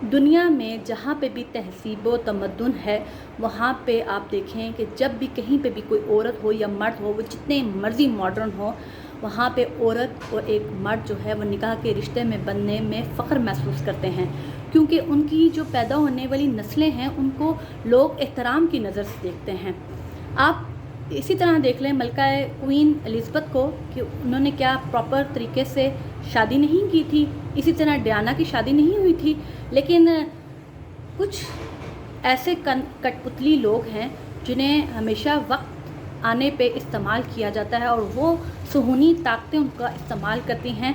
دنیا میں جہاں پہ بھی تہذیب و تمدن ہے وہاں پہ آپ دیکھیں کہ جب بھی کہیں پہ بھی کوئی عورت ہو یا مرد ہو، وہ جتنے مرضی ماڈرن ہو، وہاں پہ عورت اور ایک مرد جو ہے وہ نکاح کے رشتے میں بننے میں فخر محسوس کرتے ہیں، کیونکہ ان کی جو پیدا ہونے والی نسلیں ہیں ان کو لوگ احترام کی نظر سے دیکھتے ہیں۔ آپ اسی طرح دیکھ لیں ملکہ کوئین الزبتھ کو کہ انہوں نے کیا پراپر طریقے سے شادی نہیں کی تھی، اسی طرح ڈیانا کی شادی نہیں ہوئی تھی، لیکن کچھ ایسے کٹ پتلی لوگ ہیں جنہیں ہمیشہ وقت آنے پہ استعمال کیا جاتا ہے اور وہ صہیونی طاقتیں ان کا استعمال کرتی ہیں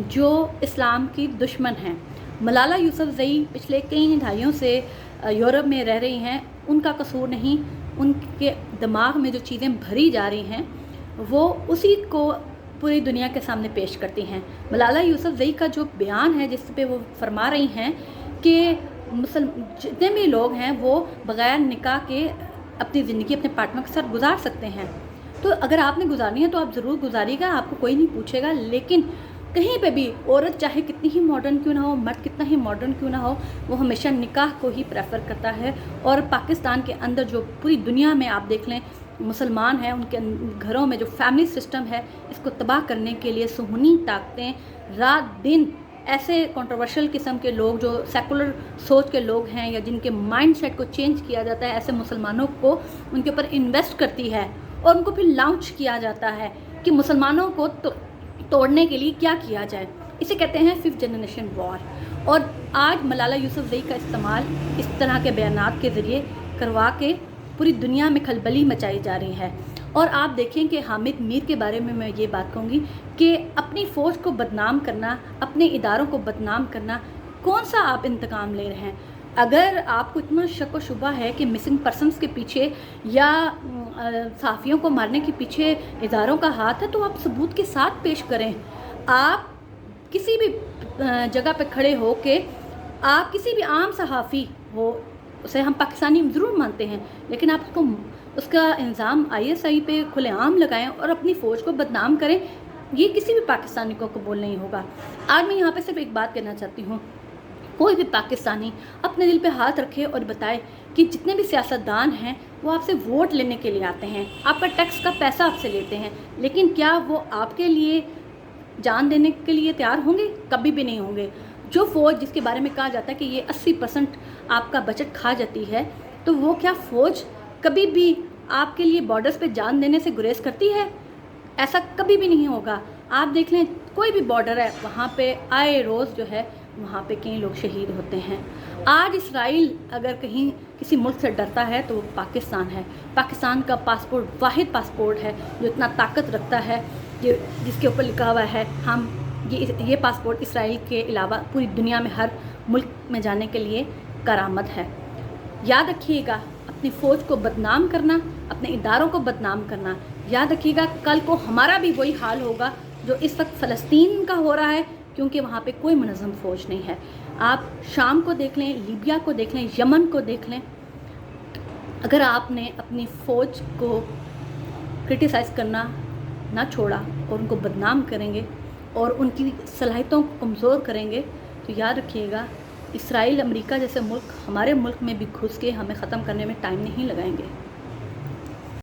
جو اسلام کی دشمن ہیں۔ ملالہ یوسفزئی پچھلے کئی دہائیوں سے یورپ میں رہ رہی ہیں، ان کا قصور نہیں، ان کے دماغ میں جو چیزیں بھری جا رہی ہیں وہ اسی کو پوری دنیا کے سامنے پیش کرتی ہیں۔ ملالہ یوسفزئی کا جو بیان ہے جس پہ وہ فرما رہی ہیں کہ جتنے بھی لوگ ہیں وہ بغیر نکاح کے اپنی زندگی اپنے پارٹنر کے ساتھ گزار سکتے ہیں، تو اگر آپ نے گزارنی ہے تو آپ ضرور گزاریے گا، آپ کو کوئی نہیں پوچھے گا، لیکن کہیں پہ بھی عورت چاہے کتنی ہی ماڈرن کیوں نہ ہو، مرد کتنا ہی ماڈرن کیوں نہ ہو، وہ ہمیشہ نکاح کو ہی پریفر کرتا ہے۔ اور پاکستان کے اندر جو پوری دنیا میں آپ دیکھ لیں مسلمان ہیں، ان کے گھروں میں جو فیملی سسٹم ہے اس کو تباہ کرنے کے لیے صہیونی طاقتیں رات دن ایسے کنٹروورشل قسم کے لوگ جو سیکولر سوچ کے لوگ ہیں یا جن کے مائنڈ سیٹ کو چینج کیا جاتا ہے، ایسے مسلمانوں کو ان کے اوپر انویسٹ کرتی ہے اور ان کو پھر لانچ کیا جاتا ہے کہ مسلمانوں کو توڑنے کے لیے کیا کیا جائے۔ اسے کہتے ہیں 5th جنریشن وار۔ اور آج ملالہ یوسفزئی کا استعمال اس طرح کے بیانات کے ذریعے کروا کے پوری دنیا میں کھلبلی مچائی جا رہی ہے۔ اور آپ دیکھیں کہ حامد میر کے بارے میں یہ بات کہوں گی کہ اپنی فوج کو بدنام کرنا، اپنے اداروں کو بدنام کرنا، کون سا آپ انتقام لے رہے ہیں؟ اگر آپ کو اتنا شک و شبہ ہے کہ مسنگ پرسنس کے پیچھے یا صحافیوں کو مارنے کے پیچھے اداروں کا ہاتھ ہے تو آپ ثبوت کے ساتھ پیش کریں۔ آپ کسی بھی جگہ پہ کھڑے ہو کے آپ کسی بھی عام صحافی ہو، اسے ہم پاکستانی ضرور مانتے ہیں، لیکن آپ اس کا الزام ISI پہ کھلے عام لگائیں اور اپنی فوج کو بدنام کریں، یہ کسی بھی پاکستانی کو قبول نہیں ہوگا۔ آج میں یہاں پہ صرف ایک بات کہنا چاہتی ہوں، کوئی بھی پاکستانی اپنے دل پہ ہاتھ رکھے اور بتائے کہ جتنے بھی سیاستدان ہیں وہ آپ سے ووٹ لینے کے لیے آتے ہیں، آپ کا ٹیکس کا پیسہ آپ سے لیتے ہیں، لیکن کیا وہ آپ کے لیے جان دینے کے لیے تیار ہوں گے؟ کبھی بھی نہیں ہوں گے۔ جو فوج جس کے بارے میں کہا جاتا ہے کہ یہ 80% آپ کا بجٹ کھا جاتی ہے، تو وہ کیا فوج کبھی بھی آپ کے لیے بارڈرز پہ جان دینے سے گریز کرتی ہے؟ ایسا کبھی بھی نہیں ہوگا۔ آپ دیکھ لیں کوئی بھی بارڈر ہے وہاں پہ آئے روز جو ہے وہاں پہ کئی لوگ شہید ہوتے ہیں۔ آج اسرائیل اگر کہیں کسی ملک سے ڈرتا ہے تو وہ پاکستان ہے۔ پاکستان کا پاسپورٹ واحد پاسپورٹ ہے جو اتنا طاقت رکھتا ہے جس کے اوپر لکھا ہوا ہے ہم یہ پاسپورٹ اسرائیل کے علاوہ پوری دنیا میں ہر ملک میں جانے کے لیے کارآمد ہے۔ یاد رکھیے گا اپنی فوج کو بدنام کرنا، اپنے اداروں کو بدنام کرنا، یاد رکھیے گا کل کو ہمارا بھی وہی حال ہوگا جو اس وقت فلسطین کا ہو رہا ہے، کیونکہ وہاں پہ کوئی منظم فوج نہیں ہے۔ آپ شام کو دیکھ لیں، لیبیا کو دیکھ لیں، یمن کو دیکھ لیں، اگر آپ نے اپنی فوج کو کرٹیسائز کرنا نہ چھوڑا اور ان کو بدنام کریں گے اور ان کی صلاحیتوں کو کمزور کریں گے تو یاد رکھیے گا اسرائیل امریکہ جیسے ملک ہمارے ملک میں بھی گھس کے ہمیں ختم کرنے میں ٹائم نہیں لگائیں گے۔